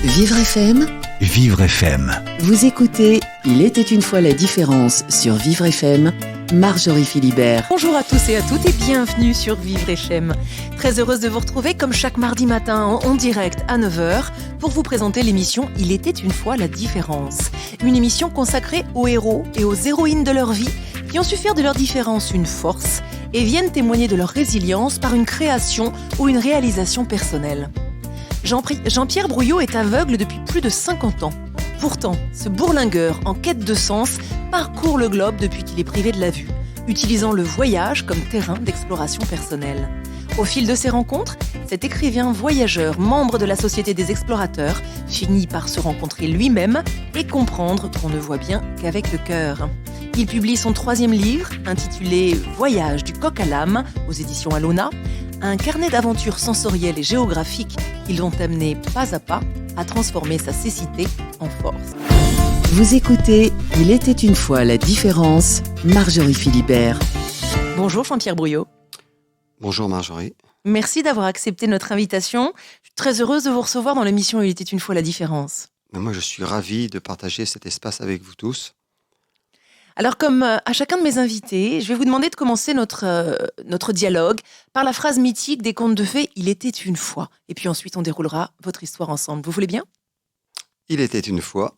Vivre FM, Vivre FM. vous écoutez Il était une fois la différence sur Vivre FM, Marjorie Philibert. Bonjour à tous et à toutes et bienvenue sur Vivre FM. Très heureuse de vous retrouver comme chaque mardi matin en direct à 9h pour vous présenter l'émission Il était une fois la différence. Une émission consacrée aux héros et aux héroïnes de leur vie qui ont su faire de leur différence une force et viennent témoigner de leur résilience par une création ou une réalisation personnelle. Jean-Pierre Brouillot est aveugle depuis plus de 50 ans. Pourtant, ce bourlingueur en quête de sens parcourt le globe depuis qu'il est privé de la vue, utilisant le voyage comme terrain d'exploration personnelle. Au fil de ses rencontres, cet écrivain voyageur, membre de la Société des explorateurs, finit par se rencontrer lui-même et comprendre qu'on ne voit bien qu'avec le cœur. Il publie son 3e livre, intitulé « Voyage du coq à l'âme » aux éditions Alona, un carnet d'aventures sensorielles et géographiques qui l'ont amené pas à pas à transformer sa cécité en force. Vous écoutez Il était une fois la différence, Marjorie Philibert. Bonjour Jean-Pierre Brouillot. Bonjour Marjorie. Merci d'avoir accepté notre invitation. Je suis très heureuse de vous recevoir dans l'émission Il était une fois la différence. Mais moi, je suis ravi de partager cet espace avec vous tous. Alors, comme à chacun de mes invités, je vais vous demander de commencer notre dialogue par la phrase mythique des contes de fées « Il était une fois ». Et puis ensuite, on déroulera votre histoire ensemble. Vous voulez bien ? Il était une fois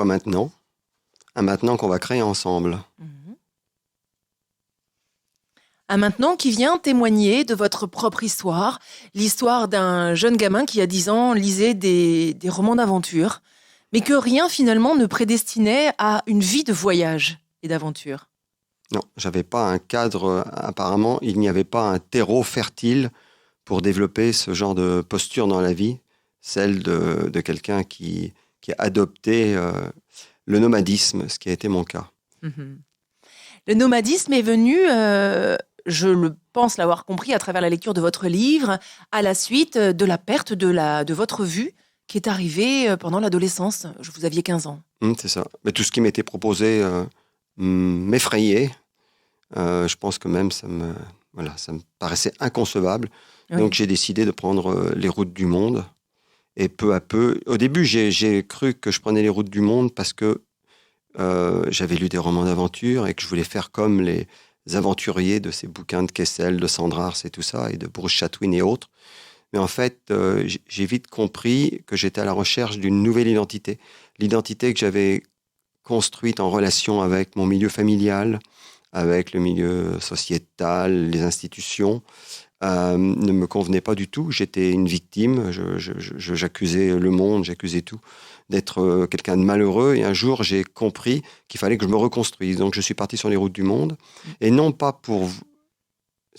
maintenant, un maintenant qu'on va créer ensemble. Un maintenant qui vient témoigner de votre propre histoire, l'histoire d'un jeune gamin qui, à 10 ans, lisait des romans d'aventure, mais que rien, finalement, ne prédestinait à une vie de voyage et d'aventure. Non, j'avais pas un cadre, apparemment, il n'y avait pas un terreau fertile pour développer ce genre de posture dans la vie, celle de quelqu'un qui a adopté le nomadisme, ce qui a été mon cas. Le nomadisme est venu, je le pense l'avoir compris à travers la lecture de votre livre, à la suite de la perte de votre vue qui est arrivée pendant l'adolescence. Vous aviez 15 ans. C'est ça. Mais tout ce qui m'était proposé m'effrayait. Je pense que même ça me paraissait inconcevable. Oui. Donc j'ai décidé de prendre les routes du monde. Et peu à peu, au début, j'ai cru que je prenais les routes du monde parce que j'avais lu des romans d'aventure et que je voulais faire comme les aventuriers de ces bouquins de Kessel, de Sandrars et tout ça, et de Bruce Chatwin et autres. Mais en fait, j'ai vite compris que j'étais à la recherche d'une nouvelle identité. L'identité que j'avais construite en relation avec mon milieu familial, avec le milieu sociétal, les institutions, ne me convenait pas du tout. J'étais une victime, j'accusais le monde, j'accusais tout d'être quelqu'un de malheureux. Et un jour, j'ai compris qu'il fallait que je me reconstruise. Donc, je suis parti sur les routes du monde. Et non pas pour...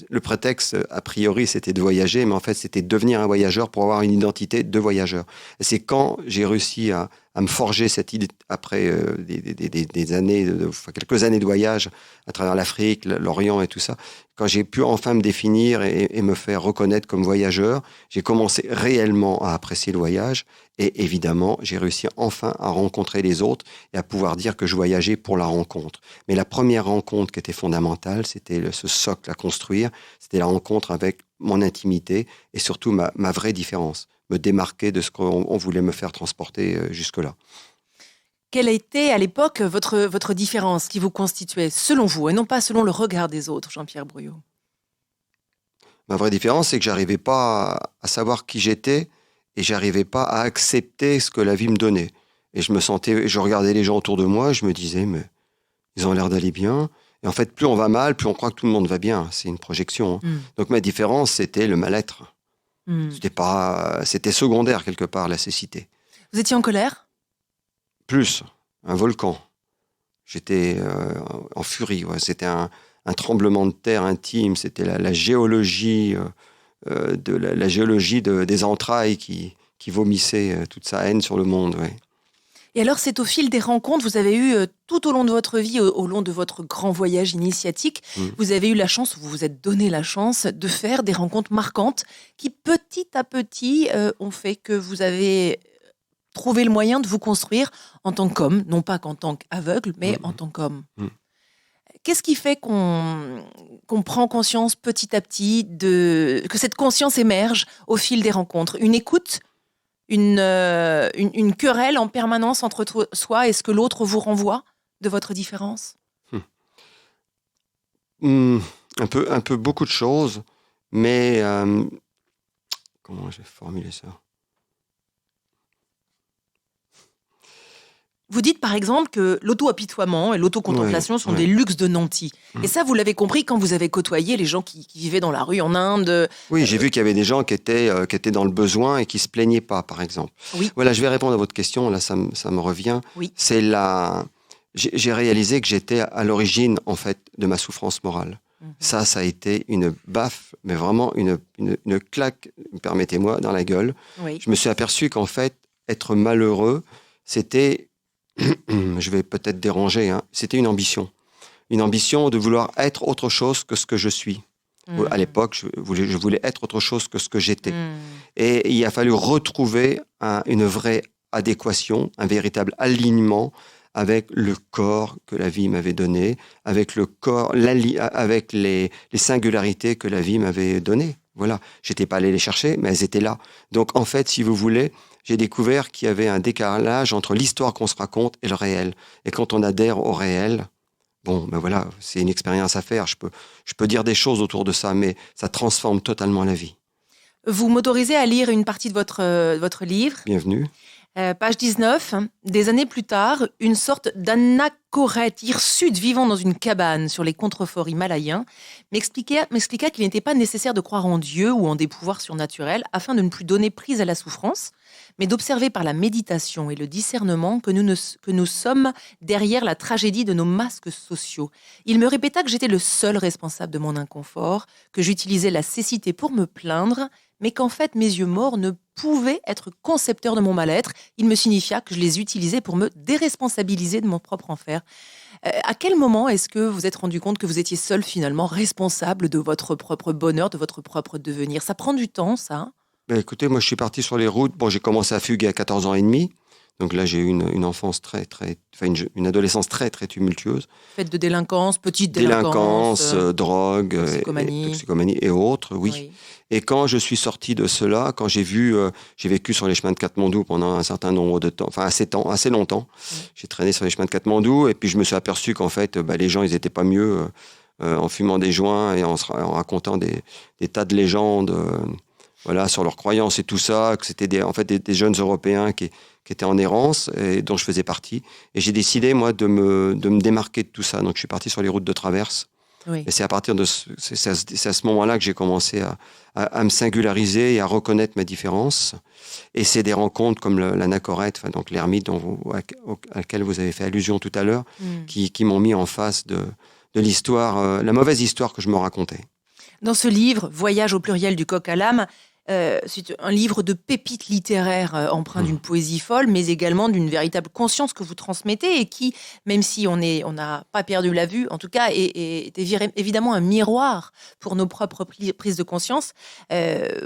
Le prétexte, a priori, c'était de voyager, mais en fait, c'était de devenir un voyageur pour avoir une identité de voyageur. Et c'est quand j'ai réussi à me forger cette idée, après des années, quelques années de voyage à travers l'Afrique, l'Orient et tout ça, quand j'ai pu enfin me définir et me faire reconnaître comme voyageur, j'ai commencé réellement à apprécier le voyage. Et évidemment, j'ai réussi enfin à rencontrer les autres et à pouvoir dire que je voyageais pour la rencontre. Mais la première rencontre qui était fondamentale, c'était ce socle à construire, c'était la rencontre avec mon intimité et surtout ma vraie différence, me démarquer de ce qu'on voulait me faire transporter jusque-là. Quelle a été, à l'époque, votre différence qui vous constituait, selon vous, et non pas selon le regard des autres, Jean-Pierre Brouillot ? Ma vraie différence, c'est que j'arrivais pas à savoir qui j'étais et j'arrivais pas à accepter ce que la vie me donnait. Et je regardais les gens autour de moi, je me disais, mais ils ont l'air d'aller bien. Et en fait, plus on va mal, plus on croit que tout le monde va bien. C'est une projection. Donc ma différence, c'était le mal-être. C'était secondaire quelque part, la cécité. Vous étiez en colère ? Plus, un volcan. J'étais en furie. Ouais. C'était un tremblement de terre intime. C'était la géologie, la géologie des entrailles qui vomissait toute sa haine sur le monde. Ouais. Et alors, c'est au fil des rencontres, vous avez eu tout au long de votre vie, au long de votre grand voyage initiatique, vous avez eu la chance, vous vous êtes donné la chance de faire des rencontres marquantes qui, petit à petit, ont fait que vous avez trouvé le moyen de vous construire en tant qu'homme, non pas qu'en tant qu'aveugle, mais en tant qu'homme. Qu'est-ce qui fait qu'on prend conscience petit à petit que cette conscience émerge au fil des rencontres ? Une écoute une querelle en permanence entre soi et ce que l'autre vous renvoie de votre différence? Un peu beaucoup de choses, mais comment je vais formuler ça? Vous dites par exemple que l'auto-apitoiement et l'auto-contemplation sont des luxes de nantis. Et ça, vous l'avez compris quand vous avez côtoyé les gens qui vivaient dans la rue en Inde. Oui, j'ai vu qu'il y avait des gens qui étaient dans le besoin et qui se plaignaient pas, par exemple. Oui. Voilà, je vais répondre à votre question. Là, ça me revient. Oui. J'ai réalisé que j'étais à l'origine, en fait, de ma souffrance morale. Ça a été une baffe, mais vraiment une claque, permettez-moi, dans la gueule. Oui. Je me suis aperçu qu'en fait, être malheureux, c'était, je vais peut-être déranger, hein, c'était une ambition. Une ambition de vouloir être autre chose que ce que je suis. À l'époque, je voulais être autre chose que ce que j'étais. Et il a fallu retrouver une vraie adéquation, un véritable alignement avec le corps que la vie m'avait donné, avec le corps, avec les singularités que la vie m'avait données. Voilà, j'étais pas allé les chercher, mais elles étaient là. Donc en fait, si vous voulez, j'ai découvert qu'il y avait un décalage entre l'histoire qu'on se raconte et le réel. Et quand on adhère au réel, bon, ben voilà, c'est une expérience à faire. Je peux dire des choses autour de ça, mais ça transforme totalement la vie. Vous m'autorisez à lire une partie de votre livre. Bienvenue. Page 19. Des années plus tard, une sorte d'anachorète hirsute vivant dans une cabane sur les contreforts himalayens m'expliqua qu'il n'était pas nécessaire de croire en Dieu ou en des pouvoirs surnaturels afin de ne plus donner prise à la souffrance, mais d'observer par la méditation et le discernement que nous sommes derrière la tragédie de nos masques sociaux. Il me répéta que j'étais le seul responsable de mon inconfort, que j'utilisais la cécité pour me plaindre, mais qu'en fait mes yeux morts ne pouvaient être concepteurs de mon mal-être. Il me signifia que je les utilisais pour me déresponsabiliser de mon propre enfer. À quel moment est-ce que vous êtes rendu compte que vous étiez seul finalement responsable de votre propre bonheur, de votre propre devenir? Ça prend du temps, ça? Ben écoutez, moi je suis parti sur les routes. Bon, j'ai commencé à fuguer à 14 ans et demi. Donc là, j'ai eu une enfance une adolescence très, très tumultueuse. Faite de délinquance, petite délinquance. Drogue, toxicomanie et autres, oui. Et quand je suis sorti de cela, quand j'ai vécu sur les chemins de Katmandou pendant un certain nombre de temps, enfin assez longtemps. J'ai traîné sur les chemins de Katmandou et puis je me suis aperçu qu'en fait, les gens, ils n'étaient pas mieux en fumant des joints et en racontant des tas de légendes voilà, sur leurs croyances et tout ça, que c'était des jeunes Européens qui étaient en errance et dont je faisais partie. Et j'ai décidé, moi, de me démarquer de tout ça. Donc, je suis parti sur les routes de traverse. Oui. Et c'est à partir de c'est à ce moment-là que j'ai commencé à me singulariser et à reconnaître ma différence. Et c'est des rencontres comme l'anachorète, donc l'ermite à laquelle vous avez fait allusion tout à l'heure, qui m'ont mis en face de l'histoire, la mauvaise histoire que je me racontais. Dans ce livre, Voyage au pluriel du coq à l'âme, c'est un livre de pépites littéraires empreint d'une poésie folle, mais également d'une véritable conscience que vous transmettez et qui, même si on n'a pas perdu la vue, en tout cas, est évidemment un miroir pour nos propres prises de conscience.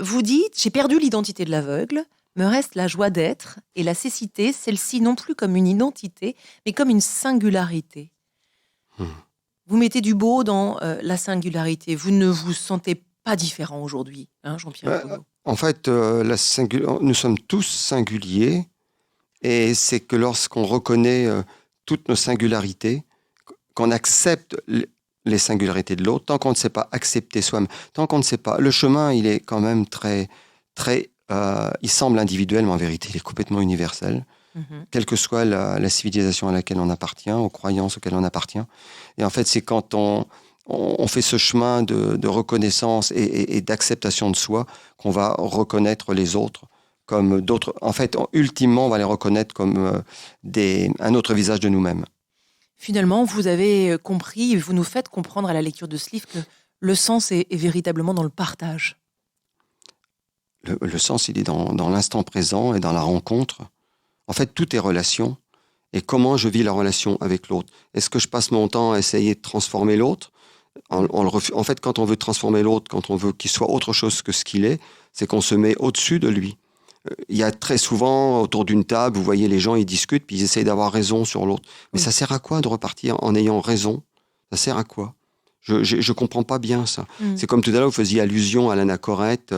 Vous dites « J'ai perdu l'identité de l'aveugle, me reste la joie d'être et la cécité, celle-ci non plus comme une identité, mais comme une singularité. » Vous mettez du beau dans la singularité. Vous ne vous sentez pas différent aujourd'hui, hein, Jean-Pierre Foucault. En fait, nous sommes tous singuliers et c'est que lorsqu'on reconnaît toutes nos singularités, qu'on accepte les singularités de l'autre, tant qu'on ne sait pas accepter soi-même, tant qu'on ne sait pas, le chemin, il est quand même très, très, il semble individuel, mais en vérité, il est complètement universel. Quelle que soit la civilisation à laquelle on appartient, aux croyances auxquelles on appartient. Et en fait, c'est quand on fait ce chemin de reconnaissance et d'acceptation de soi qu'on va reconnaître les autres comme d'autres. En fait, ultimement, on va les reconnaître comme un autre visage de nous-mêmes. Finalement, vous avez compris, vous nous faites comprendre à la lecture de ce livre que le sens est véritablement dans le partage. Le sens, il est dans l'instant présent et dans la rencontre. En fait, tout est relation. Et comment je vis la relation avec l'autre? Est-ce que je passe mon temps à essayer de transformer l'autre? En fait, quand on veut transformer l'autre, quand on veut qu'il soit autre chose que ce qu'il est, c'est qu'on se met au-dessus de lui. Il y a très souvent, autour d'une table, vous voyez les gens, ils discutent, puis ils essayent d'avoir raison sur l'autre. Mais ça sert à quoi de repartir en ayant raison? Ça sert à quoi? Je comprends pas bien ça. C'est comme tout à l'heure, vous faisiez allusion à l'anachorète.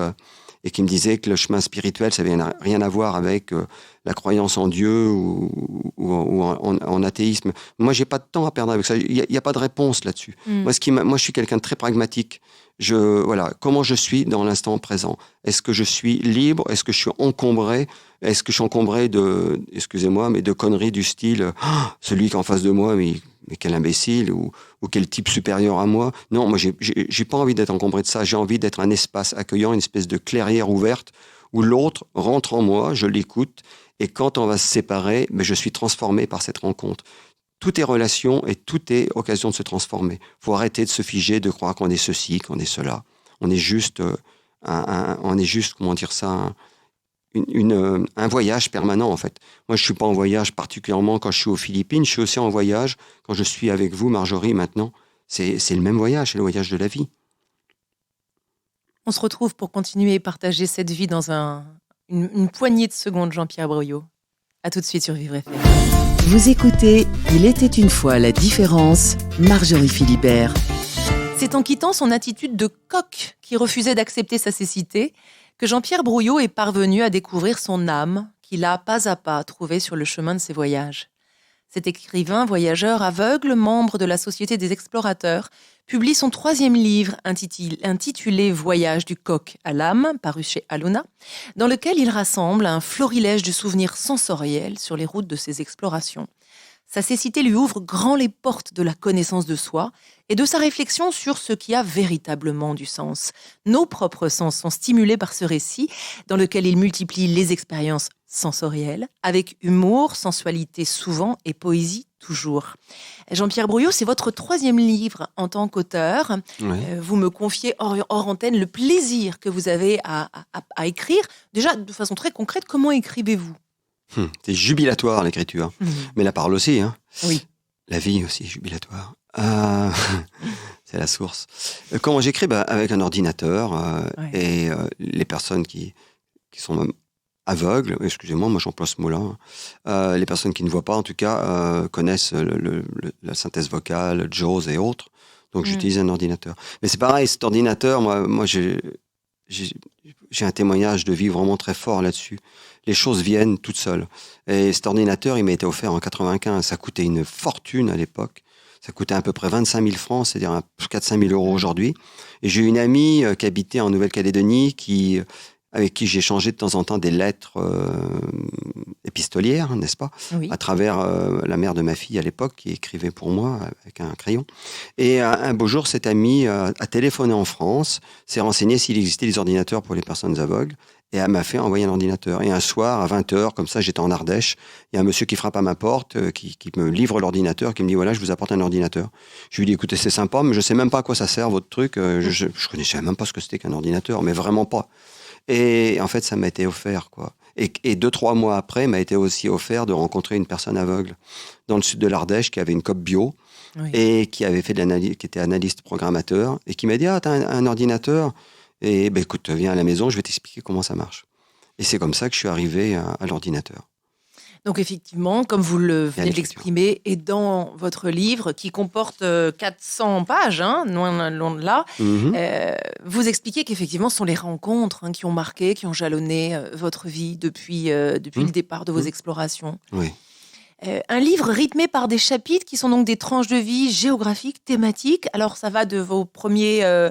et qui me disait que le chemin spirituel, ça n'avait rien à voir avec la croyance en Dieu ou en athéisme. Moi, j'ai pas de temps à perdre avec ça. Il y a pas de réponse là-dessus. Moi, je suis quelqu'un de très pragmatique. Voilà, comment je suis dans l'instant présent. Est-ce que je suis libre? Est-ce que je suis encombré? Est-ce que je suis encombré de conneries du style celui qui est en face de moi, mais quel imbécile ou quel type supérieur à moi? Non, moi, j'ai pas envie d'être encombré de ça. J'ai envie d'être un espace accueillant, une espèce de clairière ouverte où l'autre rentre en moi, je l'écoute, et quand on va se séparer, je suis transformé par cette rencontre. Tout est relation et tout est occasion de se transformer. Il faut arrêter de se figer, de croire qu'on est ceci, qu'on est cela. On est juste, comment dire ça, un voyage permanent en fait. Moi, je suis pas en voyage particulièrement quand je suis aux Philippines. Je suis aussi en voyage quand je suis avec vous, Marjorie, maintenant. C'est le même voyage, c'est le voyage de la vie. On se retrouve pour continuer et partager cette vie dans une poignée de secondes, Jean-Pierre Broyot. À tout de suite sur Vivre FM. Vous écoutez Il était une fois la différence, Marjorie Philibert. C'est en quittant son attitude de coq qui refusait d'accepter sa cécité que Jean-Pierre Broyot est parvenu à découvrir son âme qu'il a pas à pas trouvée sur le chemin de ses voyages. Cet écrivain voyageur aveugle, membre de la Société des explorateurs, publie son 3e livre intitulé Voyage du coq à l'âme, paru chez Alona, dans lequel il rassemble un florilège de souvenirs sensoriels sur les routes de ses explorations. Sa cécité lui ouvre grand les portes de la connaissance de soi et de sa réflexion sur ce qui a véritablement du sens. Nos propres sens sont stimulés par ce récit, dans lequel il multiplie les expériences sensorielles, avec humour, sensualité souvent et poésie toujours. Jean-Pierre Broyot, c'est votre 3e livre en tant qu'auteur. Oui. Vous me confiez hors antenne le plaisir que vous avez à écrire. Déjà, de façon très concrète, comment écrivez-vous ? C'est jubilatoire l'écriture, mais la parole aussi. Hein. Oui. La vie aussi jubilatoire. C'est la source. Comment j'écris? Avec un ordinateur et les personnes qui sont aveugles, excusez-moi, moi j'emploie ce mot-là, les personnes qui ne voient pas en tout cas connaissent la synthèse vocale, JAWS et autres, donc j'utilise un ordinateur. Mais c'est pareil, cet ordinateur, moi j'ai un témoignage de vie vraiment très fort là-dessus. Les choses viennent toutes seules. Et cet ordinateur, il m'a été offert en 95. Ça coûtait une fortune à l'époque. Ça coûtait à peu près 25 000 francs, c'est-à-dire 4-5 000 euros aujourd'hui. Et j'ai une amie qui habitait en Nouvelle-Calédonie, avec qui j'ai échangé de temps en temps des lettres épistolières, n'est-ce pas? Oui. À travers la mère de ma fille à l'époque, qui écrivait pour moi avec un crayon. Et un beau jour, cette amie a téléphoné en France, s'est renseignée s'il existait des ordinateurs pour les personnes aveugles, et elle m'a fait envoyer un ordinateur. Et un soir, à 20h, comme ça, j'étais en Ardèche, il y a un monsieur qui frappe à ma porte, qui me livre l'ordinateur, qui me dit, voilà, je vous apporte un ordinateur. Je lui dis, écoutez, c'est sympa, mais je sais même pas à quoi ça sert, votre truc. Je connaissais même pas ce que c'était qu'un ordinateur, mais vraiment pas. Et en fait, ça m'a été offert, quoi. Et 2-3 mois après, m'a été aussi offert de rencontrer une personne aveugle dans le sud de l'Ardèche qui avait une coop bio et qui avait fait de l'analyse, qui était analyste programmateur et qui m'a dit, t'as un ordinateur? Et écoute, viens à la maison, je vais t'expliquer comment ça marche. Et c'est comme ça que je suis arrivé à l'ordinateur. Donc effectivement, comme vous le venez de l'exprimer, et dans votre livre, qui comporte 400 pages, loin de là, vous expliquez qu'effectivement, ce sont les rencontres qui ont marqué, qui ont jalonné votre vie depuis le départ de vos explorations. Oui. Un livre rythmé par des chapitres qui sont donc des tranches de vie géographiques, thématiques. Alors ça va de vos premières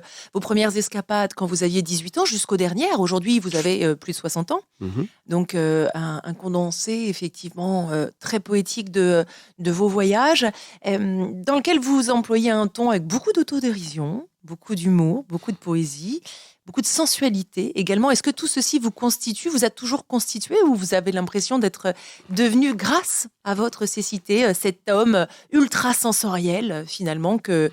escapades quand vous aviez 18 ans jusqu'aux dernières. Aujourd'hui, vous avez plus de 60 ans. Donc un condensé effectivement très poétique de vos voyages, dans lequel vous employez un ton avec beaucoup d'autodérision, beaucoup d'humour, beaucoup de poésie, beaucoup de sensualité également. Est-ce que tout ceci vous constitue, vous a toujours constitué, ou vous avez l'impression d'être devenu, grâce à votre cécité, cet homme ultra sensoriel finalement que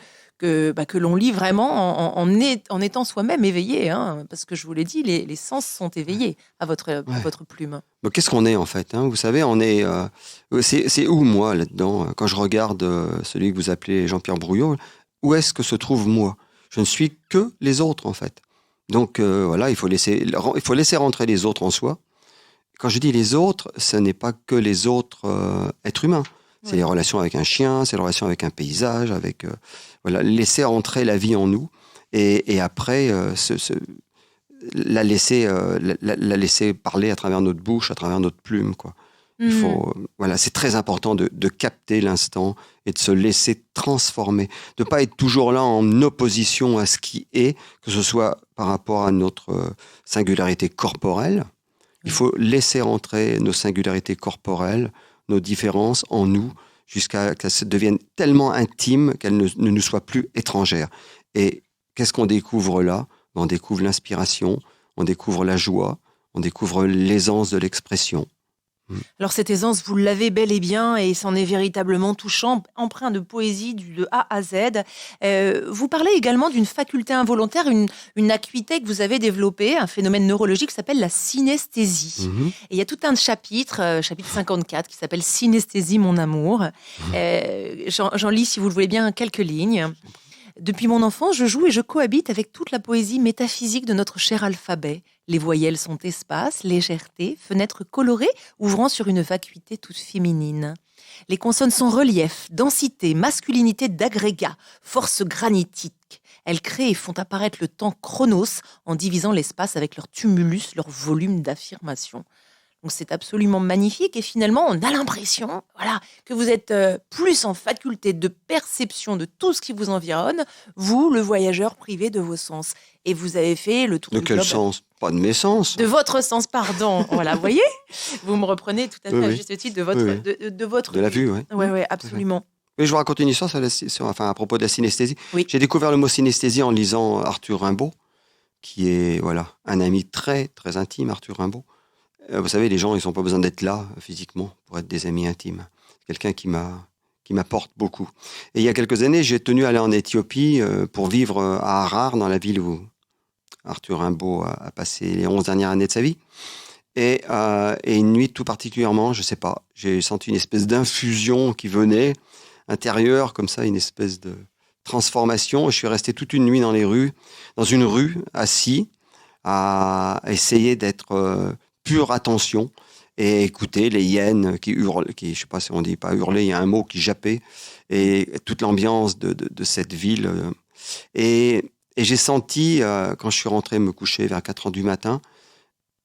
l'on lit vraiment en étant soi-même éveillé, parce que je vous l'ai dit, les sens sont éveillés à votre plume. Donc, qu'est-ce qu'on est en fait, Vous savez, on est. C'est où moi là-dedans? Quand je regarde celui que vous appelez Jean-Pierre Broyot, où est-ce que se trouve moi? Je ne suis que les autres en fait. Donc voilà, il faut laisser rentrer les autres en soi. Quand je dis les autres, ce n'est pas que les autres êtres humains. C'est les relations avec un chien, c'est les relations avec un paysage, laisser entrer la vie en nous. Et après, la laisser parler à travers notre bouche, à travers notre plume, quoi. Voilà, c'est très important de capter l'instant et de se laisser transformer, de pas être toujours là en opposition à ce qui est, que ce soit par rapport à notre singularité corporelle. Il faut laisser entrer nos singularités corporelles, nos différences en nous, jusqu'à qu'elles deviennent tellement intimes qu'elles ne nous soient plus étrangères. Et qu'est-ce qu'on découvre là? On découvre l'inspiration, on découvre la joie, on découvre l'aisance de l'expression. Alors cette aisance, vous l'avez bel et bien et c'en est véritablement touchant, empreint de poésie de A à Z. Vous parlez également d'une faculté involontaire, une acuité que vous avez développée, un phénomène neurologique qui s'appelle la synesthésie. Et il y a tout un chapitre, chapitre 54, qui s'appelle « Synesthésie, mon amour ». J'en lis, si vous le voulez bien, quelques lignes. Depuis mon enfance, je joue et je cohabite avec toute la poésie métaphysique de notre cher alphabet. Les voyelles sont espace, légèreté, fenêtres colorées ouvrant sur une vacuité toute féminine. Les consonnes sont relief, densité, masculinité d'agrégat, force granitique. Elles créent et font apparaître le temps chronos en divisant l'espace avec leur tumulus, leur volume d'affirmation. Donc c'est absolument magnifique et finalement on a l'impression que vous êtes plus en faculté de perception de tout ce qui vous environne, vous, le voyageur privé de vos sens. Et vous avez fait le tour du globe. De quel sens? Pas de mes sens. De votre sens, pardon. Voilà, vous voyez? Vous me reprenez tout à fait à juste titre de votre de la vue, oui. Oui, absolument. Oui, je vous raconte une histoire à propos de la synesthésie. Oui. J'ai découvert le mot synesthésie en lisant Arthur Rimbaud, qui est un ami très, très intime, Arthur Rimbaud. Vous savez, les gens, ils n'ont pas besoin d'être là physiquement pour être des amis intimes. C'est quelqu'un qui m'apporte beaucoup. Et il y a quelques années, j'ai tenu à aller en Éthiopie pour vivre à Harar, dans la ville où Arthur Rimbaud a passé les 11 dernières années de sa vie. Et une nuit tout particulièrement, je ne sais pas, j'ai senti une espèce d'infusion qui venait intérieure, comme ça, une espèce de transformation. Je suis resté toute une nuit dans une rue, assis, à essayer d'être... pure attention et écouter les hyènes qui hurlent, je ne sais pas si on dit pas hurler, il y a un mot qui jappait, et toute l'ambiance de cette ville. Et j'ai senti, quand je suis rentré me coucher vers 4 heures du matin,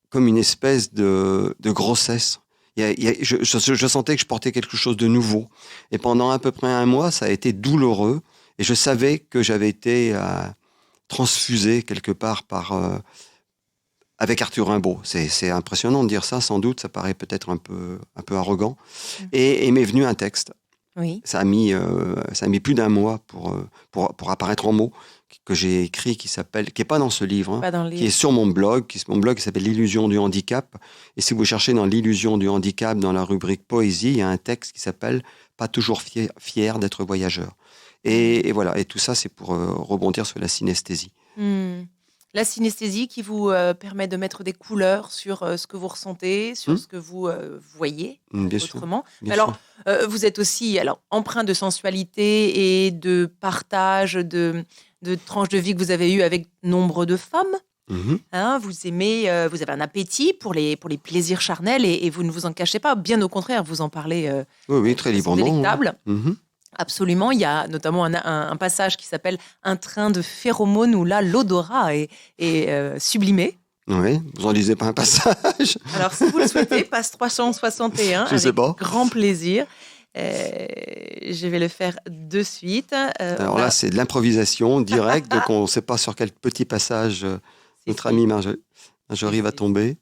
comme une espèce de grossesse. Je sentais que je portais quelque chose de nouveau. Et pendant à peu près 1 mois, ça a été douloureux, et je savais que j'avais été transfusé quelque part avec Arthur Rimbaud. C'est impressionnant de dire ça, sans doute, ça paraît peut-être un peu arrogant. Et il m'est venu un texte. Oui. Ça a mis plus d'1 mois pour apparaître en mots, que j'ai écrit, qui est pas dans ce livre, qui est sur mon blog, qui s'appelle L'illusion du handicap. Et si vous cherchez dans L'illusion du handicap, dans la rubrique poésie, il y a un texte qui s'appelle Pas toujours fier d'être voyageur. Et voilà, et tout ça, c'est pour rebondir sur la synesthésie. La synesthésie qui vous permet de mettre des couleurs sur ce que vous ressentez, sur ce que vous voyez autrement. Bien alors, vous êtes aussi empreint de sensualité et de partage de tranches de vie que vous avez eues avec nombre de femmes. Vous aimez, vous avez un appétit pour les plaisirs charnels et vous ne vous en cachez pas. Bien au contraire, vous en parlez oui, très librement. Délectable. Absolument, il y a notamment un passage qui s'appelle « Un train de phéromones » où là, l'odorat est sublimé. Oui, vous en lisez pas un passage? Alors, si vous le souhaitez, passe 361, avec grand plaisir. Je vais le faire de suite. Alors là, c'est de l'improvisation directe, donc on ne sait pas sur quel petit passage notre amie Marjorie va tomber.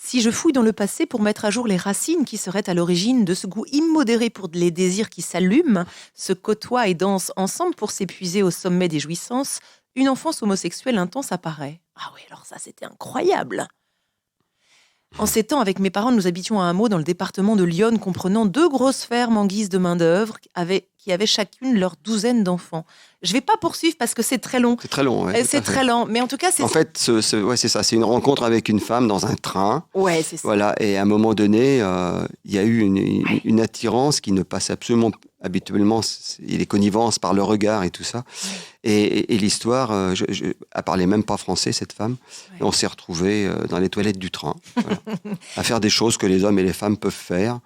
Si je fouille dans le passé pour mettre à jour les racines qui seraient à l'origine de ce goût immodéré pour les désirs qui s'allument, se côtoient et dansent ensemble pour s'épuiser au sommet des jouissances, une enfance homosexuelle intense apparaît. Ah oui, alors ça, c'était incroyable. En ces temps, avec mes parents, nous habitions à un hameau dans le département de l'Yonne, comprenant 2 grosses fermes en guise de main-d'œuvre qui avaient chacune leur 12aine d'enfants. Je ne vais pas poursuivre parce que c'est très long. C'est très long, oui. C'est très lent, mais en tout cas, c'est... En fait, c'est ça. C'est une rencontre avec une femme dans un train. Ouais, c'est ça. Voilà, et à un moment donné, il y a eu une attirance qui ne passe absolument habituellement. Il y a des connivences par le regard et tout ça. Et l'histoire, elle parlait même pas français, cette femme. Et on s'est retrouvés dans les toilettes du train, à faire des choses que les hommes et les femmes peuvent faire,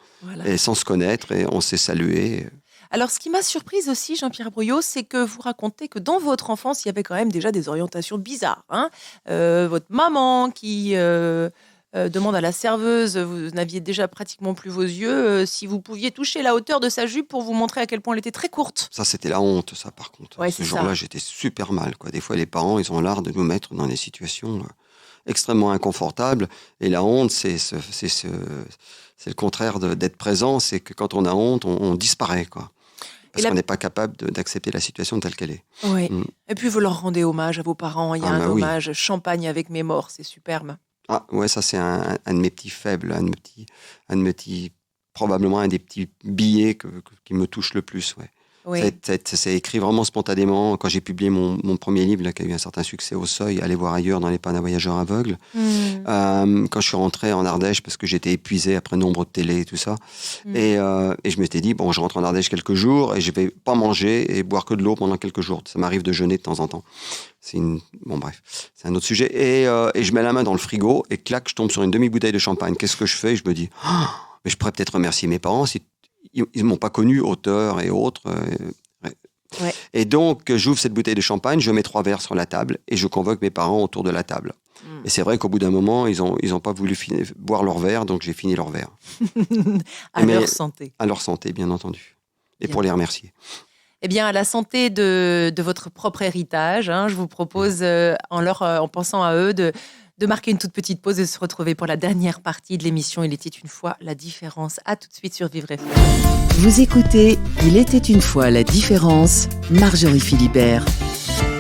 et sans se connaître, et on s'est salués. Alors, ce qui m'a surprise aussi, Jean-Pierre Brouillot, c'est que vous racontez que dans votre enfance, il y avait quand même déjà des orientations bizarres, hein. Votre maman qui demande à la serveuse, vous n'aviez déjà pratiquement plus vos yeux, si vous pouviez toucher la hauteur de sa jupe pour vous montrer à quel point elle était très courte. Ça, c'était la honte, ça, par contre. Ouais, Ce c'est jour-là, ça. j'étais super mal, quoi. Des fois, les parents, ils ont l'art de nous mettre dans des situations extrêmement inconfortables. Et la honte, c'est le contraire d'être présent. C'est que quand on a honte, on disparaît, quoi. Et Parce qu'on n'est pas capable d'accepter la situation telle qu'elle est. Ouais. Mm. Et puis vous leur rendez hommage à vos parents. Il y a Ah, un bah oui. hommage champagne avec mes morts, c'est superbe. Ah, ouais, ça, c'est un de mes petits faibles, probablement un des petits billets qui me touche le plus, ouais. Oui. C'est écrit vraiment spontanément. Quand j'ai publié mon premier livre, là, qui a eu un certain succès au Seuil, Aller voir ailleurs dans les pannes à voyageurs aveugles. Quand je suis rentré en Ardèche, parce que j'étais épuisé après nombre de télé et tout ça. Et je m'étais dit, bon, je rentre en Ardèche quelques jours et je vais pas manger et boire que de l'eau pendant quelques jours. Ça m'arrive de jeûner de temps en temps. Bon, bref, c'est un autre sujet. Et je mets la main dans le frigo et clac, je tombe sur une demi-bouteille de champagne. Qu'est-ce que je fais? Je me dis, mais je pourrais peut-être remercier mes parents si ils ne m'ont pas connu, auteur et autres. Ouais. Et donc, j'ouvre cette bouteille de champagne, je mets 3 verres sur la table et je convoque mes parents autour de la table. Et c'est vrai qu'au bout d'un moment, ils ont pas voulu boire leur verre, donc j'ai fini leur verre. À leur santé. À leur santé, bien entendu. Et Bien. pour les remercier. Eh bien, à la santé de votre propre héritage, hein, je vous propose, en pensant à eux, de marquer une toute petite pause et de se retrouver pour la dernière partie de l'émission Il était une fois la différence. À tout de suite sur Vivre FM. Vous écoutez Il était une fois la différence, Marjorie Philibert.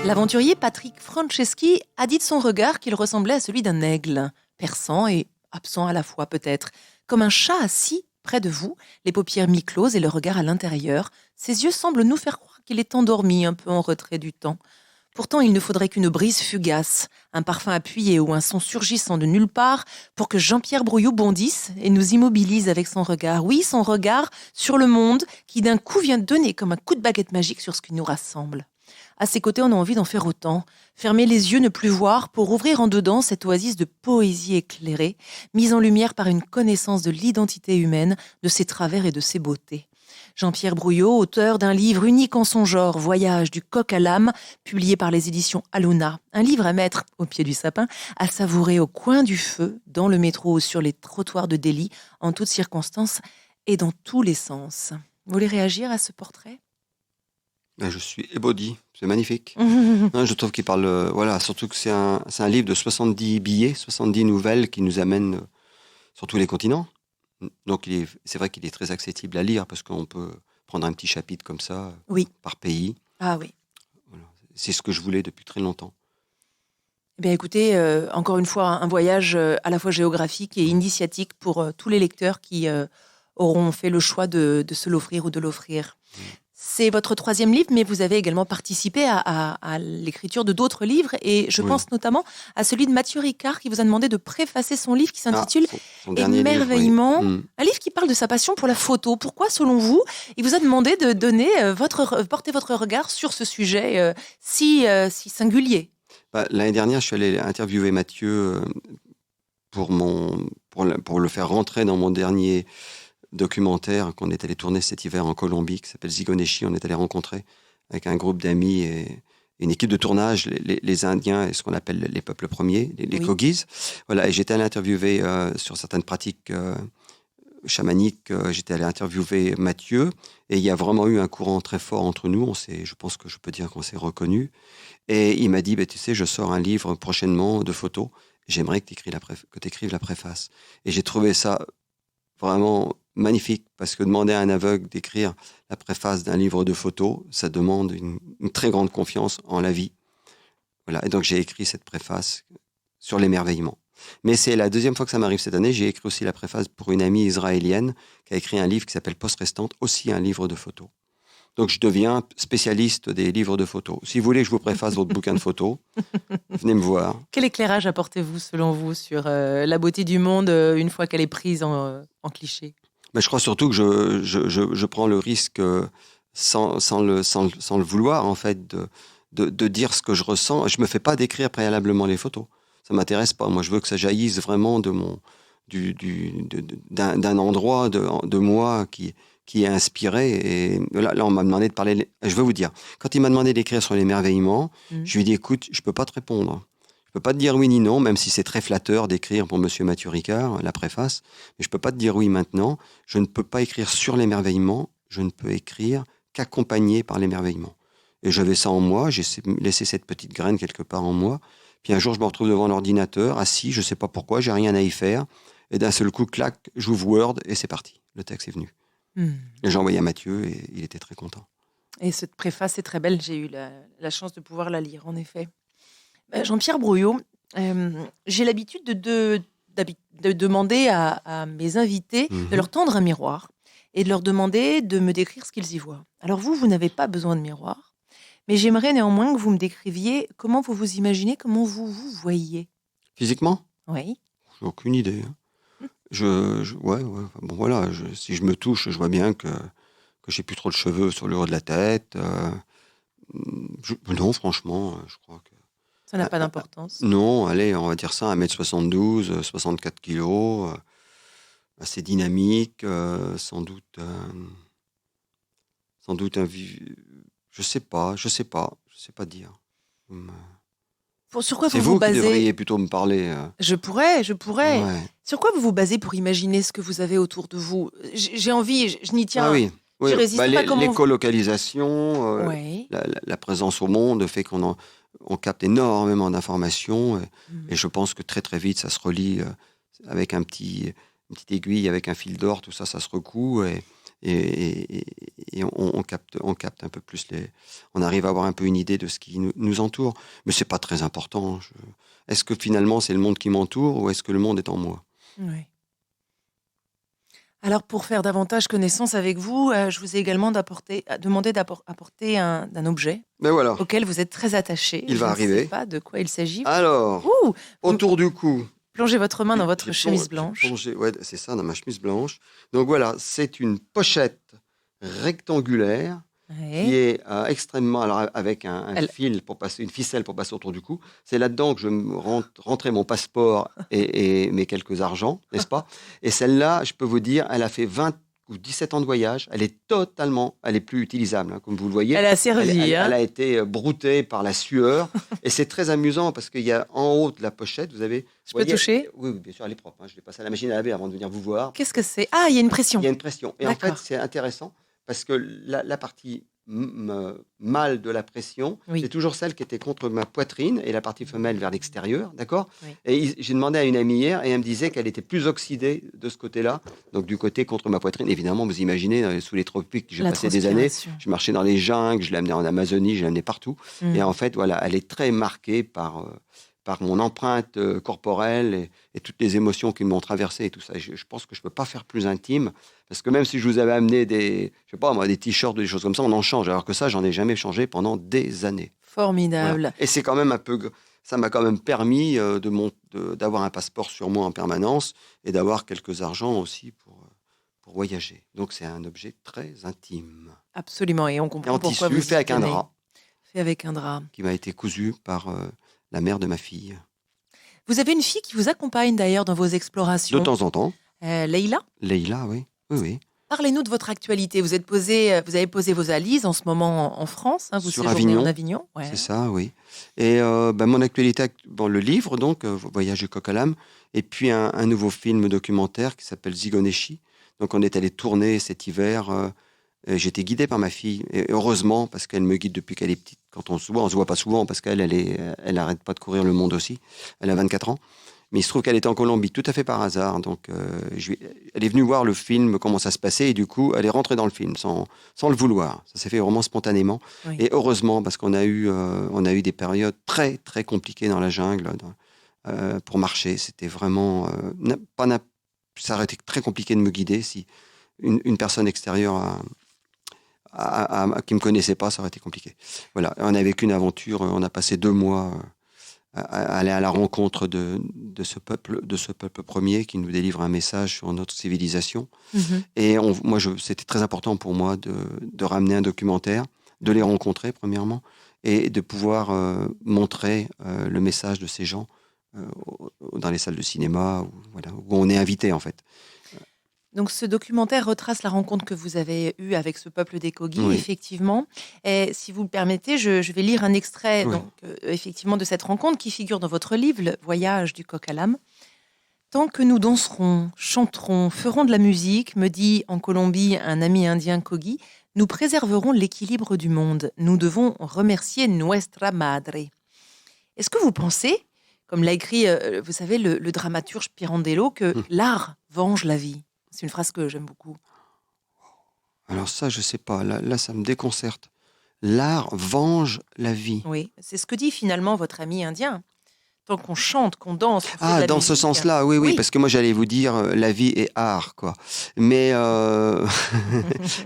L'aventurier Patrick Franceschi a dit de son regard qu'il ressemblait à celui d'un aigle, perçant et absent à la fois peut-être, comme un chat assis près de vous, les paupières mi-closes et le regard à l'intérieur. Ses yeux semblent nous faire croire qu'il est endormi, un peu en retrait du temps. Pourtant, il ne faudrait qu'une brise fugace, un parfum appuyé ou un son surgissant de nulle part pour que Jean-Pierre Brouillot bondisse et nous immobilise avec son regard. Oui, son regard sur le monde qui d'un coup vient donner comme un coup de baguette magique sur ce qui nous rassemble. À ses côtés, on a envie d'en faire autant. Fermer les yeux, ne plus voir, pour ouvrir en dedans cette oasis de poésie éclairée, mise en lumière par une connaissance de l'identité humaine, de ses travers et de ses beautés. Jean-Pierre Brouillot, auteur d'un livre unique en son genre, Voyage du coq à l'âme, publié par les éditions Aluna. Un livre à mettre au pied du sapin, à savourer au coin du feu, dans le métro ou sur les trottoirs de Delhi, en toutes circonstances et dans tous les sens. Vous voulez réagir à ce portrait ? Je suis ébaudi, c'est magnifique. Je trouve qu'il parle, surtout que c'est un livre de 70 billets, 70 nouvelles qui nous amènent sur tous les continents. Donc c'est vrai qu'il est très accessible à lire parce qu'on peut prendre un petit chapitre comme ça, oui, par pays. Ah oui. Voilà. C'est ce que je voulais depuis très longtemps. Eh bien, écoutez, encore une fois, un voyage à la fois géographique et initiatique pour tous les lecteurs qui auront fait le choix de se l'offrir ou de l'offrir. C'est votre 3e livre, mais vous avez également participé à l'écriture de d'autres livres, et je pense notamment à celui de Mathieu Ricard qui vous a demandé de préfacer son livre qui s'intitule Émerveillement, un livre qui parle de sa passion pour la photo. Pourquoi, selon vous, il vous a demandé de donner porter votre regard sur ce sujet si singulier? L'année dernière, je suis allé interviewer Mathieu pour le faire rentrer dans mon dernier documentaire qu'on est allé tourner cet hiver en Colombie, qui s'appelle Zigoneshi. On est allé rencontrer avec un groupe d'amis et une équipe de tournage, les Indiens et ce qu'on appelle les peuples premiers, les Kogis. Voilà, et j'étais allé interviewer sur certaines pratiques chamaniques. J'étais allé interviewer Mathieu, et il y a vraiment eu un courant très fort entre nous. Je pense que je peux dire qu'on s'est reconnus. Et il m'a dit, tu sais, je sors un livre prochainement de photos. J'aimerais que tu écrives la préface. Et j'ai trouvé ça vraiment magnifique, parce que demander à un aveugle d'écrire la préface d'un livre de photos, ça demande une très grande confiance en la vie. Voilà. Et donc j'ai écrit cette préface sur l'émerveillement. Mais c'est la 2e fois que ça m'arrive cette année. J'ai écrit aussi la préface pour une amie israélienne qui a écrit un livre qui s'appelle Poste Restante, aussi un livre de photos. Donc je deviens spécialiste des livres de photos. Si vous voulez que je vous préface votre bouquin de photos, venez me voir. Quel éclairage apportez-vous, selon vous, sur la beauté du monde une fois qu'elle est prise en cliché? Je crois surtout que je prends le risque, sans le vouloir, en fait, de dire ce que je ressens. Je ne me fais pas décrire préalablement les photos. Ça ne m'intéresse pas. Moi, je veux que ça jaillisse vraiment d'un endroit de moi qui qui est inspiré. Et là, on m'a demandé de parler. Je vais vous dire, quand il m'a demandé d'écrire sur l'émerveillement, je lui ai dit, écoute, je peux pas te répondre. Je peux pas te dire oui ni non, même si c'est très flatteur d'écrire pour Monsieur Mathieu Ricard, la préface. Mais je peux pas te dire oui maintenant. Je ne peux pas écrire sur l'émerveillement. Je ne peux écrire qu'accompagné par l'émerveillement. Et j'avais ça en moi. J'ai laissé cette petite graine quelque part en moi. Puis un jour, je me retrouve devant l'ordinateur, assis, je sais pas pourquoi, j'ai rien à y faire. Et d'un seul coup, clac, j'ouvre Word et c'est parti. Le texte est venu. Et j'ai envoyé à Mathieu et il était très content. Et cette préface est très belle. J'ai eu la chance de pouvoir la lire, en effet. Jean-Pierre Brouillot, j'ai l'habitude de demander à mes invités de leur tendre un miroir et de leur demander de me décrire ce qu'ils y voient. Alors vous n'avez pas besoin de miroir, mais j'aimerais néanmoins que vous me décriviez comment vous vous imaginez, comment vous vous voyez. Physiquement ? Oui. J'ai aucune idée. Ouais. Bon, voilà, si je me touche, je vois bien que j'ai plus trop de cheveux sur le haut de la tête. Non, franchement, je crois que... Ça n'a pas d'importance. Non, allez, on va dire ça, 1m72, 64 kilos, assez dynamique, sans doute je sais pas dire. Sur quoi C'est vous vous qui basez? devriez plutôt me parler. Je pourrais. Ouais. Sur quoi vous vous basez pour imaginer ce que vous avez autour de vous? J'ai envie, je n'y tiens. Ah oui. Je résiste pas. Comment l'écolocalisation, Oui. la présence au monde fait qu'on capte énormément d'informations et je pense que très très vite ça se relie avec une petite aiguille, avec un fil d'or, tout ça se recoue et on capte un peu plus on arrive à avoir un peu une idée de ce qui nous entoure, mais c'est pas très important. Est-ce que finalement c'est le monde qui m'entoure ou est-ce que le monde est en moi? Oui. Alors, pour faire davantage connaissance avec vous, je vous ai également demandé d'apporter un objet Mais voilà. auquel vous êtes très attaché. Il va arriver. Je ne sais pas de quoi il s'agit. Alors, autour du cou. Plongez votre main dans votre chemise blanche. Ouais, c'est ça, dans ma chemise blanche. Donc voilà, c'est une pochette rectangulaire qui est extrêmement... Alors, avec fil pour passer, une ficelle pour passer autour du cou. C'est là-dedans que je rentrais mon passeport et mes quelques argents, n'est-ce pas? Et celle-là, je peux vous dire, elle a fait 20 ou 17 ans de voyage. Elle est plus utilisable, hein, comme vous le voyez. Elle a servi. Elle a été broutée par la sueur. Et c'est très amusant parce qu'il y a en haut de la pochette, vous avez... Je peux toucher? Oui, bien sûr, elle est propre. Hein. Je l'ai passée à la machine à laver avant de venir vous voir. Qu'est-ce que c'est? Ah, il y a une pression. Il y a une pression. Et en fait, c'est intéressant parce que la partie mâle de la pression, c'est toujours celle qui était contre ma poitrine et la partie femelle vers l'extérieur, d'accord? Et j'ai demandé à une amie hier et elle me disait qu'elle était plus oxydée de ce côté-là, donc du côté contre ma poitrine. Évidemment, vous imaginez, sous les tropiques, j'ai passé des années, je marchais dans les jungles, je l'ai amenée en Amazonie, je l'ai amenée partout. Et en fait, voilà, elle est très marquée par mon empreinte corporelle et toutes les émotions qui m'ont traversé et tout ça. Je pense que je ne peux pas faire plus intime, parce que même si je vous avais amené des t-shirts ou des choses comme ça, on en change, alors que ça, j'en ai jamais changé pendant des années. Formidable. Voilà. Et c'est quand même ça m'a quand même permis d'avoir un passeport sur moi en permanence et d'avoir quelques argents aussi pour voyager. Donc c'est un objet très intime. Absolument, et on comprend pourquoi vous fait avec un drap. Fait avec un drap. Qui m'a été cousu par... la mère de ma fille. Vous avez une fille qui vous accompagne d'ailleurs dans vos explorations. De temps en temps. Leïla ? Leïla, oui. Parlez-nous de votre actualité. Vous avez posé vos valises en ce moment en France. Vous sur séjournez Avignon. En Avignon. Ouais. C'est ça, oui. Et mon actualité, le livre, donc, Voyage du coq à l'âme, et puis un nouveau film documentaire qui s'appelle Zigoneshi. Donc, on est allé tourner cet hiver. J'étais guidé par ma fille, et heureusement, parce qu'elle me guide depuis qu'elle est petite. Quand on se voit pas souvent, parce qu'elle arrête pas de courir le monde aussi. Elle a 24 ans. Mais il se trouve qu'elle était en Colombie, tout à fait par hasard. Donc, elle est venue voir le film, comment ça se passait, et du coup, elle est rentrée dans le film, sans le vouloir. Ça s'est fait vraiment spontanément. Oui. Et heureusement, parce qu'on a eu des périodes très, très compliquées dans la jungle pour marcher. C'était vraiment... ça aurait été très compliqué de me guider si une personne extérieure qui ne me connaissait pas, ça aurait été compliqué. Voilà, on a vécu une aventure, on a passé 2 mois à aller à la rencontre de ce peuple premier qui nous délivre un message sur notre civilisation. Et c'était très important pour moi de ramener un documentaire, de les rencontrer premièrement, et de pouvoir montrer le message de ces gens dans les salles de cinéma, où on est invité en fait. Donc ce documentaire retrace la rencontre que vous avez eue avec ce peuple des Kogi, Oui. effectivement. Et si vous le permettez, je vais lire un extrait Oui. donc, effectivement de cette rencontre qui figure dans votre livre, Le Voyage du coq à l'âne. Tant que nous danserons, chanterons, ferons de la musique, me dit en Colombie un ami indien Kogi, nous préserverons l'équilibre du monde. Nous devons remercier Nuestra Madre. Est-ce que vous pensez, comme l'a écrit, vous savez, le dramaturge Pirandello, que l'art venge la vie? C'est une phrase que j'aime beaucoup. Alors ça, je sais pas. Là, ça me déconcerte. L'art venge la vie. Oui, c'est ce que dit finalement votre ami indien. Tant qu'on chante, qu'on danse, qu'on fait de la Dans ce musique. sens-là, oui, Oui. parce que moi j'allais vous dire la vie est art, quoi. Mais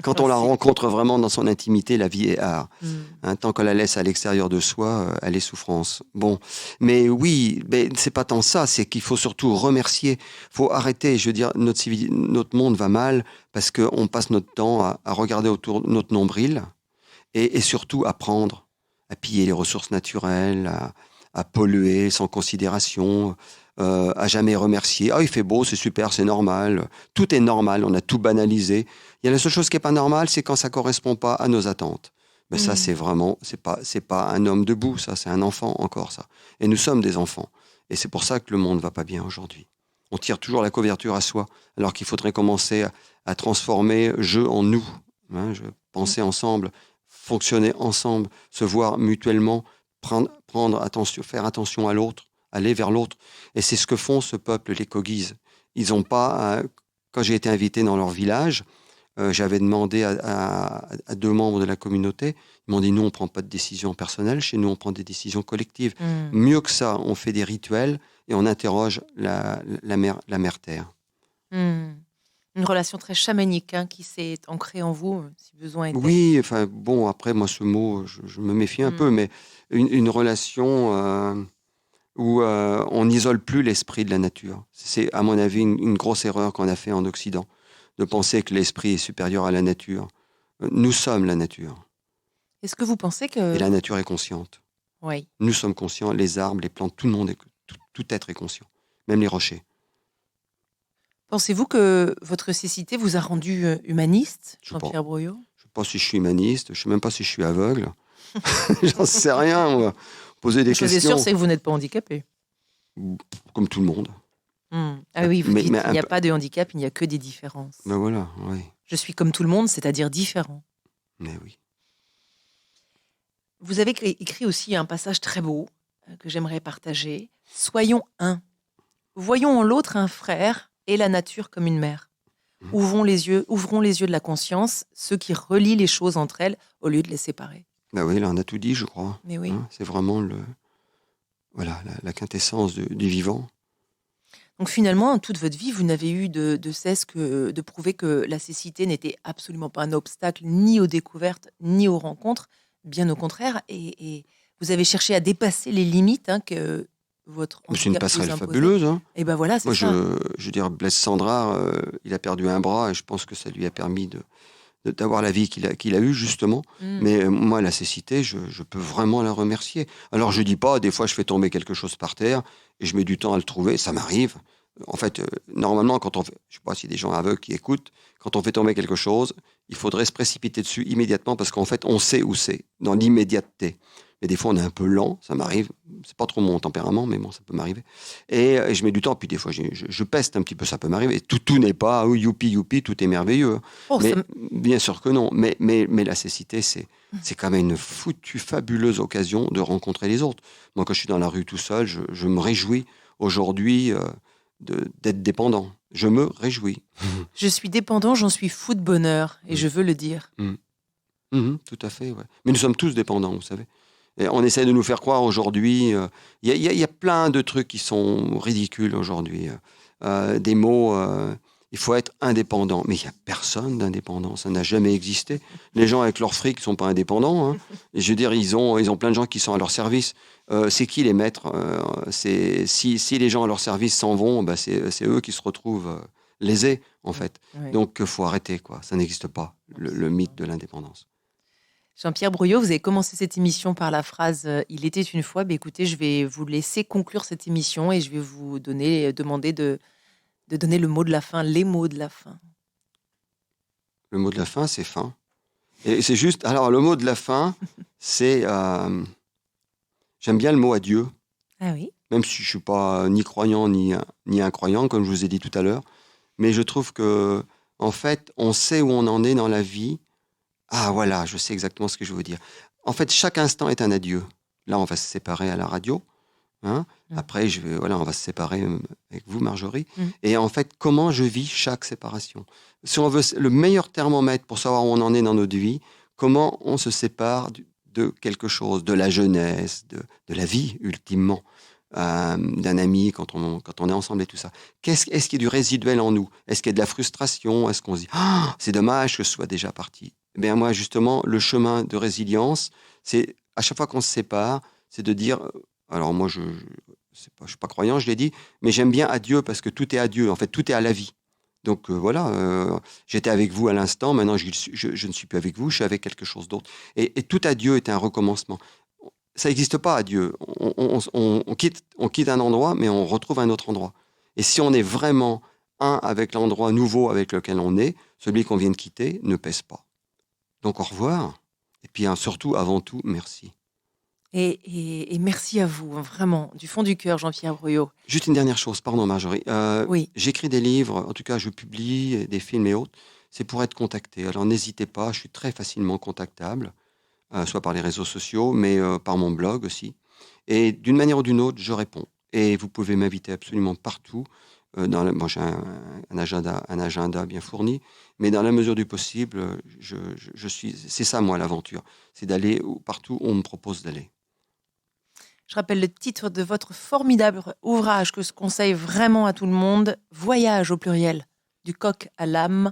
quand on la rencontre vraiment dans son intimité, la vie est art. Hein, tant qu'on la laisse à l'extérieur de soi, elle est souffrance. Bon, mais oui, mais c'est pas tant ça, c'est qu'il faut surtout remercier. Faut arrêter. Je veux dire, notre monde va mal parce qu'on passe notre temps à regarder autour de notre nombril et surtout à prendre, à piller les ressources naturelles, à polluer sans considération, à jamais remercier. Ah, il fait beau, c'est super, c'est normal. Tout est normal, on a tout banalisé. Il y a la seule chose qui est pas normale, c'est quand ça correspond pas à nos attentes. Mais ça, c'est vraiment, c'est pas un homme debout, ça, c'est un enfant encore, ça. Et nous sommes des enfants. Et c'est pour ça que le monde va pas bien aujourd'hui. On tire toujours la couverture à soi, alors qu'il faudrait commencer à transformer jeu en nous. Hein, penser ensemble, fonctionner ensemble, se voir mutuellement, prendre attention, faire attention à l'autre, aller vers l'autre. Et c'est ce que font ce peuple, les Kogis. Ils ont pas, quand j'ai été invité dans leur village, j'avais demandé à 2 membres de la communauté, ils m'ont dit, nous, on ne prend pas de décision personnelle, chez nous, on prend des décisions collectives. Mieux que ça, on fait des rituels et on interroge la mère Terre. Une relation très chamanique qui s'est ancrée en vous, si besoin était. Oui, enfin, bon, après, moi, ce mot, je me méfie un peu, mais une relation où on n'isole plus l'esprit de la nature. C'est, à mon avis, une grosse erreur qu'on a fait en Occident, de penser que l'esprit est supérieur à la nature. Nous sommes la nature. Est-ce que vous pensez que... Et la nature est consciente. Oui. Nous sommes conscients, les arbres, les plantes, tout le monde, tout être est conscient, même les rochers. Pensez-vous que votre cécité vous a rendu humaniste, Je sais Jean-Pierre Broyot? Je ne sais pas si je suis humaniste, je ne sais même pas si je suis aveugle. J'en sais rien, moi. Poser des La chose est questions. sûre, c'est que vous n'êtes pas handicapé. Comme tout le monde. Ah oui, vous dites mais il n'y a pas de handicap, il n'y a que des différences. Ben voilà, oui. Je suis comme tout le monde, c'est-à-dire différent. Mais oui. Vous avez écrit aussi un passage très beau que j'aimerais partager. Soyons un. Voyons en l'autre un frère et la nature comme une mère. Ouvrons les yeux de la conscience, ceux qui relient les choses entre elles au lieu de les séparer. Ben oui, là on a tout dit, je crois. Mais oui. Hein, c'est vraiment la quintessence du vivant. Donc finalement, toute votre vie, vous n'avez eu de cesse que de prouver que la cécité n'était absolument pas un obstacle ni aux découvertes ni aux rencontres, bien au contraire. Et vous avez cherché à dépasser les limites que votre Mais c'est une handicap vous passerelle imposait. fabuleuse. Hein. Et ben voilà, c'est Moi, ça. je veux dire, Blaise Sandrard, il a perdu un bras et je pense que ça lui a permis d'avoir la vie qu'il a eue, justement. Mais moi, la cécité, je peux vraiment la remercier. Alors, je dis pas, des fois, je fais tomber quelque chose par terre et je mets du temps à le trouver, ça m'arrive. En fait, normalement, quand on fait, je sais pas s'il y a des gens aveugles qui écoutent, quand on fait tomber quelque chose, il faudrait se précipiter dessus immédiatement parce qu'en fait, on sait où c'est, dans l'immédiateté. Mais des fois, on est un peu lent, ça m'arrive. C'est pas trop mon tempérament, mais bon, ça peut m'arriver. Et je mets du temps, puis des fois, je peste un petit peu, ça peut m'arriver. Et tout n'est pas, youpi, tout est merveilleux. Mais bien sûr que non. Mais la cécité, c'est quand même une foutue, fabuleuse occasion de rencontrer les autres. Moi, quand je suis dans la rue tout seul, je me réjouis aujourd'hui d'être dépendant. Je me réjouis. Je suis dépendant, j'en suis fou de bonheur, et je veux le dire. Tout à fait, ouais. Mais nous sommes tous dépendants, vous savez. Et on essaie de nous faire croire aujourd'hui. Il y a plein de trucs qui sont ridicules aujourd'hui. Des mots, il faut être indépendant. Mais il n'y a personne d'indépendant. Ça n'a jamais existé. Les gens avec leur fric ne sont pas indépendants. Hein. Et je veux dire, ils ont plein de gens qui sont à leur service. C'est qui les maîtres si les gens à leur service s'en vont, c'est eux qui se retrouvent lésés, en fait. Oui. Donc, il faut arrêter, quoi. Ça n'existe pas, le mythe de l'indépendance. Jean-Pierre Broyot, vous avez commencé cette émission par la phrase « Il était une fois ». Écoutez, je vais vous laisser conclure cette émission et je vais vous demander de donner le mot de la fin, les mots de la fin. Le mot de la fin, c'est fin. Et c'est juste... Alors, le mot de la fin, c'est... j'aime bien le mot adieu. Ah oui. Même si je ne suis pas ni croyant ni incroyant, comme je vous ai dit tout à l'heure. Mais je trouve que, en fait, on sait où on en est dans la vie. Ah, voilà, je sais exactement ce que je veux dire. En fait, chaque instant est un adieu. Là, on va se séparer à la radio. Hein. Après, on va se séparer avec vous, Marjorie. Et en fait, comment je vis chaque séparation? Si on veut le meilleur thermomètre pour savoir où on en est dans notre vie, comment on se sépare de quelque chose, de la jeunesse, de la vie, ultimement. D'un ami quand on est ensemble et tout ça. Est-ce qu'il y a du résiduel en nous? Est-ce qu'il y a de la frustration? Est-ce qu'on se dit c'est dommage que ce soit déjà parti? Eh bien moi justement, le chemin de résilience, c'est à chaque fois qu'on se sépare, c'est de dire alors moi je suis pas croyant, je l'ai dit, mais j'aime bien adieu parce que tout est adieu, en fait tout est à la vie. Donc voilà, j'étais avec vous à l'instant, maintenant je ne suis plus avec vous, je suis avec quelque chose d'autre. Et tout adieu est un recommencement. Ça n'existe pas à Dieu. On quitte un endroit, mais on retrouve un autre endroit. Et si on est vraiment un avec l'endroit nouveau avec lequel on est, celui qu'on vient de quitter ne pèse pas. Donc au revoir. Et puis surtout, avant tout, merci. Et merci à vous, vraiment, du fond du cœur, Jean-Pierre Broyot. Juste une dernière chose, pardon Marjorie. Oui. J'écris des livres, en tout cas je publie des films et autres. C'est pour être contacté. Alors n'hésitez pas, je suis très facilement contactable. Soit par les réseaux sociaux, mais par mon blog aussi. Et d'une manière ou d'une autre, je réponds. Et vous pouvez m'inviter absolument partout. Moi, j'ai un agenda bien fourni, mais dans la mesure du possible, c'est ça, moi, l'aventure. C'est d'aller partout où on me propose d'aller. Je rappelle le titre de votre formidable ouvrage que je conseille vraiment à tout le monde, Voyage au pluriel, du coq à l'âme,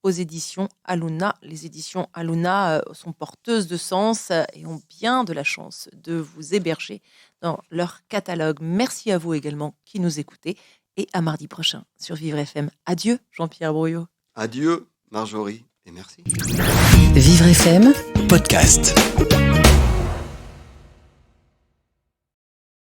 aux éditions Aluna. Les éditions Aluna sont porteuses de sens et ont bien de la chance de vous héberger dans leur catalogue. Merci à vous également qui nous écoutez et à mardi prochain sur Vivre FM. Adieu Jean-Pierre Broyot. Adieu Marjorie et merci. Vivre FM Podcast.